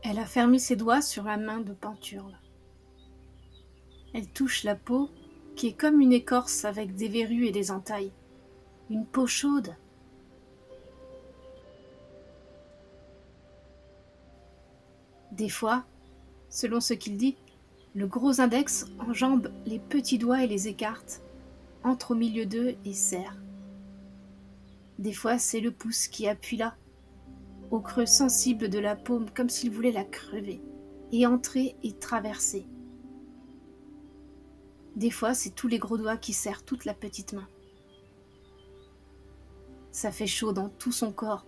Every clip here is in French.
Elle a fermé ses doigts sur la main de Panturle. Elle touche la peau, qui est comme une écorce avec des verrues et des entailles. Une peau chaude. Des fois, selon ce qu'il dit, le gros index enjambe les petits doigts et les écarte, entre au milieu d'eux et serre. Des fois, c'est le pouce qui appuie là, au creux sensible de la paume, comme s'il voulait la crever, et entrer et traverser. Des fois, c'est tous les gros doigts qui serrent toute la petite main. Ça fait chaud dans tout son corps,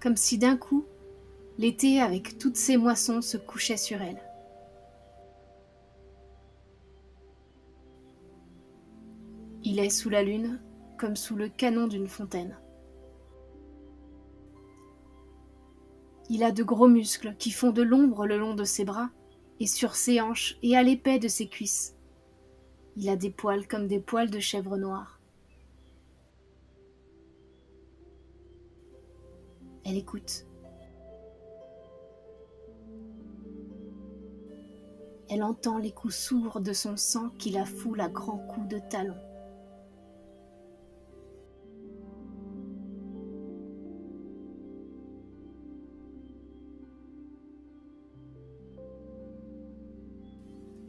comme si d'un coup, l'été avec toutes ses moissons se couchait sur elle. Il est sous la lune, comme sous le canon d'une fontaine. Il a de gros muscles qui font de l'ombre le long de ses bras, et sur ses hanches et à l'épais de ses cuisses. Il a des poils comme des poils de chèvre noire. Elle écoute. Elle entend les coups sourds de son sang qui la foule à grands coups de talon.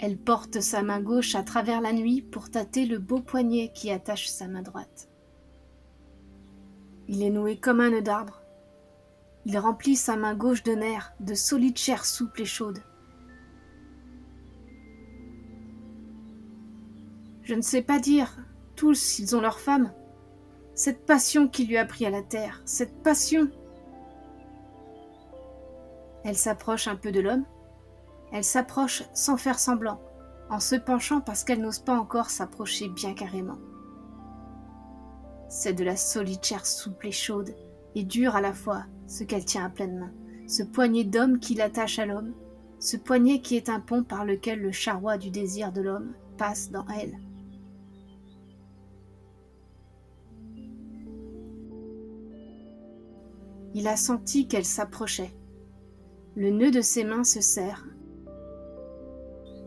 Elle porte sa main gauche à travers la nuit pour tâter le beau poignet qui attache sa main droite. Il est noué comme un nœud d'arbre. Il remplit sa main gauche de nerfs, de solide chair souple et chaude. Je ne sais pas dire, tous ils ont leur femme. Cette passion qui lui a pris à la terre, cette passion. Elle s'approche un peu de l'homme. Elle s'approche sans faire semblant, en se penchant parce qu'elle n'ose pas encore s'approcher bien carrément. C'est de la solide chair souple et chaude, et dure à la fois, ce qu'elle tient à pleine main. Ce poignet d'homme qui l'attache à l'homme, ce poignet qui est un pont par lequel le charroi du désir de l'homme passe dans elle. Il a senti qu'elle s'approchait. Le nœud de ses mains se serre.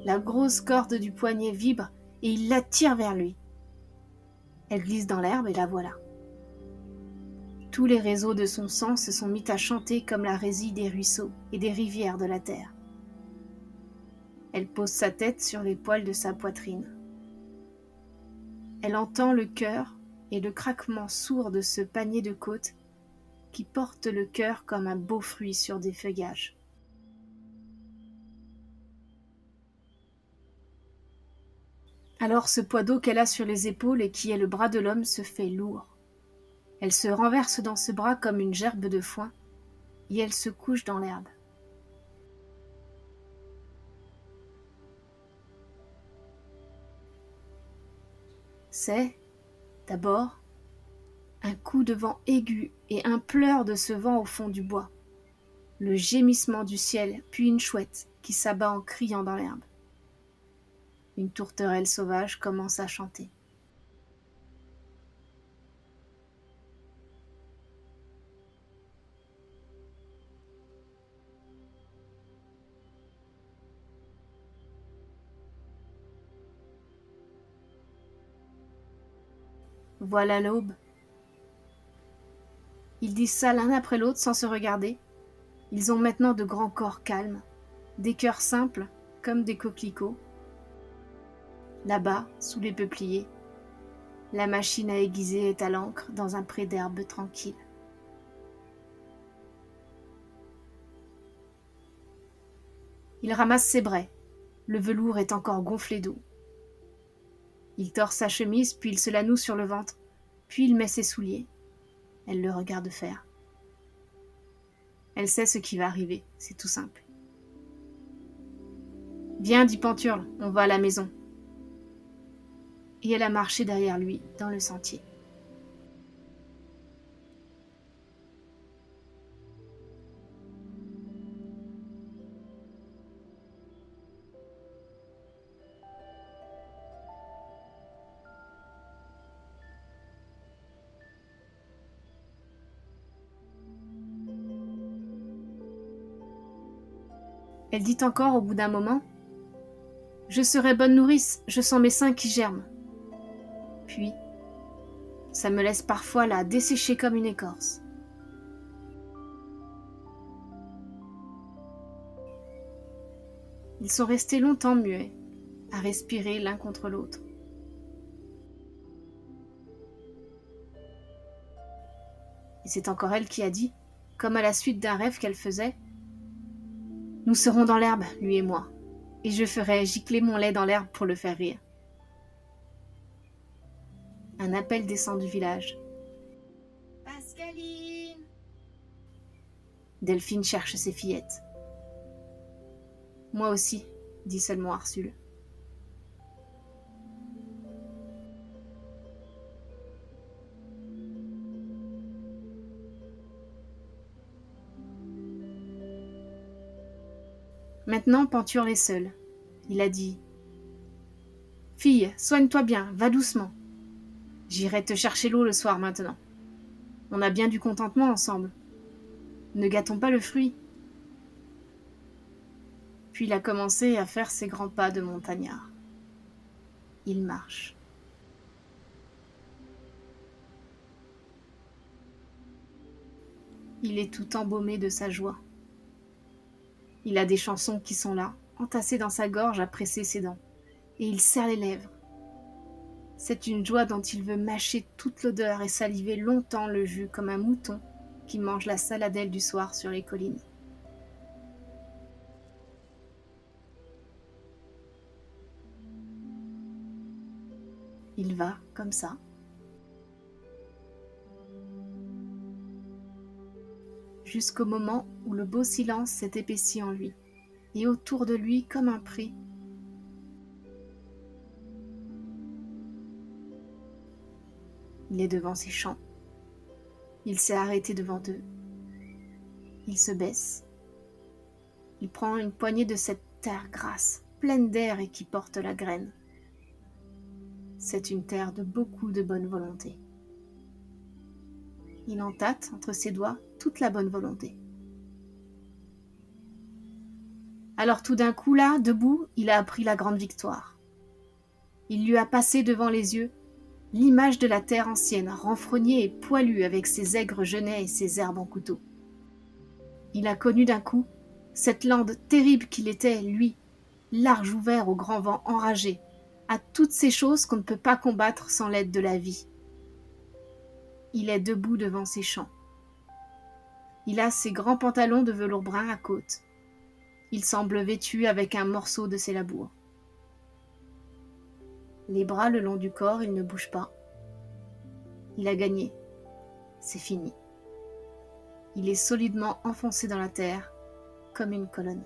La grosse corde du poignet vibre et il l'attire vers lui. Elle glisse dans l'herbe et la voilà. Tous les réseaux de son sang se sont mis à chanter comme la résille des ruisseaux et des rivières de la terre. Elle pose sa tête sur les poils de sa poitrine. Elle entend le cœur et le craquement sourd de ce panier de côte qui porte le cœur comme un beau fruit sur des feuillages. Alors ce poids d'eau qu'elle a sur les épaules et qui est le bras de l'homme se fait lourd. Elle se renverse dans ce bras comme une gerbe de foin et elle se couche dans l'herbe. C'est, d'abord, un coup de vent aigu et un pleur de ce vent au fond du bois, le gémissement du ciel, puis une chouette qui s'abat en criant dans l'herbe. Une tourterelle sauvage commence à chanter. Voilà l'aube. Ils disent ça l'un après l'autre sans se regarder. Ils ont maintenant de grands corps calmes, des cœurs simples comme des coquelicots. Là-bas, sous les peupliers, la machine à aiguiser est à l'ancre dans un pré d'herbe tranquille. Il ramasse ses braies. Le velours est encore gonflé d'eau. Il tord sa chemise, puis il se la noue sur le ventre, puis il met ses souliers. Elle le regarde faire. Elle sait ce qui va arriver, c'est tout simple. Viens, dit Panturle, on va à la maison. Et elle a marché derrière lui dans le sentier. Elle dit encore au bout d'un moment : « Je serai bonne nourrice, je sens mes seins qui germent. » Puis, ça me laisse parfois là, desséchée comme une écorce. Ils sont restés longtemps muets, à respirer l'un contre l'autre. Et c'est encore elle qui a dit, comme à la suite d'un rêve qu'elle faisait : « Nous serons dans l'herbe, lui et moi, et je ferai gicler mon lait dans l'herbe pour le faire rire. » Un appel descend du village. « Pascaline !» Delphine cherche ses fillettes. « Moi aussi, » dit seulement Arsule. Maintenant, Panthur est seul. Il a dit : « Fille, soigne-toi bien, va doucement. J'irai te chercher l'eau le soir maintenant. On a bien du contentement ensemble. Ne gâtons pas le fruit. » Puis il a commencé à faire ses grands pas de montagnard. Il marche. Il est tout embaumé de sa joie. Il a des chansons qui sont là, entassées dans sa gorge à presser ses dents, et il serre les lèvres. C'est une joie dont il veut mâcher toute l'odeur et saliver longtemps le jus comme un mouton qui mange la saladelle du soir sur les collines. Il va comme ça. Jusqu'au moment où le beau silence s'est épaissi en lui, et autour de lui, comme un pré, il est devant ses champs. Il s'est arrêté devant eux. Il se baisse. Il prend une poignée de cette terre grasse, pleine d'air et qui porte la graine. C'est une terre de beaucoup de bonne volonté. Il en tâte entre ses doigts toute la bonne volonté. Alors tout d'un coup là, debout, il a appris la grande victoire. Il lui a passé devant les yeux l'image de la terre ancienne, renfrognée et poilue avec ses aigres genêts et ses herbes en couteau. Il a connu d'un coup cette lande terrible qu'il était, lui, large ouvert au grand vent enragé, à toutes ces choses qu'on ne peut pas combattre sans l'aide de la vie. Il est debout devant ses champs. Il a ses grands pantalons de velours brun à côtes. Il semble vêtu avec un morceau de ses labours. Les bras le long du corps, il ne bouge pas. Il a gagné. C'est fini. Il est solidement enfoncé dans la terre, comme une colonne.